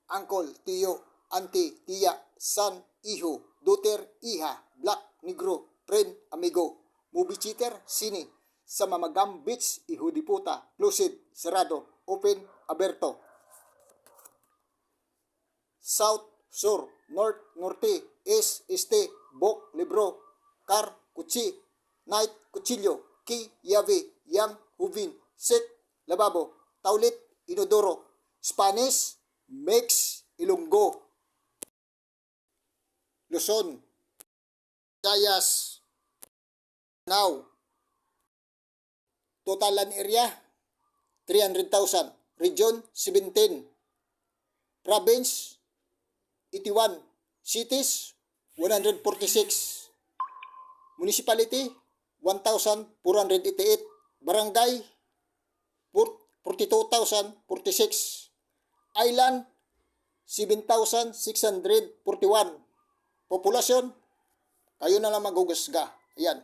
uncle, tiyo, auntie, tiya, son, hijo, daughter, hija, black, negro, friend, amigo, movie cheater, sini, sa Mamagam Beach, hijo di puta, closed, sarado, open, aberto. South, sur, north, norte, east, este, bok, libro, car, kutsi, night, kutsilyo, key, llave, yang, hubin, set, lababo, taulit, inodoro, Spanish, mix, Ilonggo, Luzon, Visayas, Now, total land area 300,000, region 17, province 81, cities 146, municipality 1,488, barangay 42,046, island 7,641, populasyon kayo na lang maghugusga. Ayan.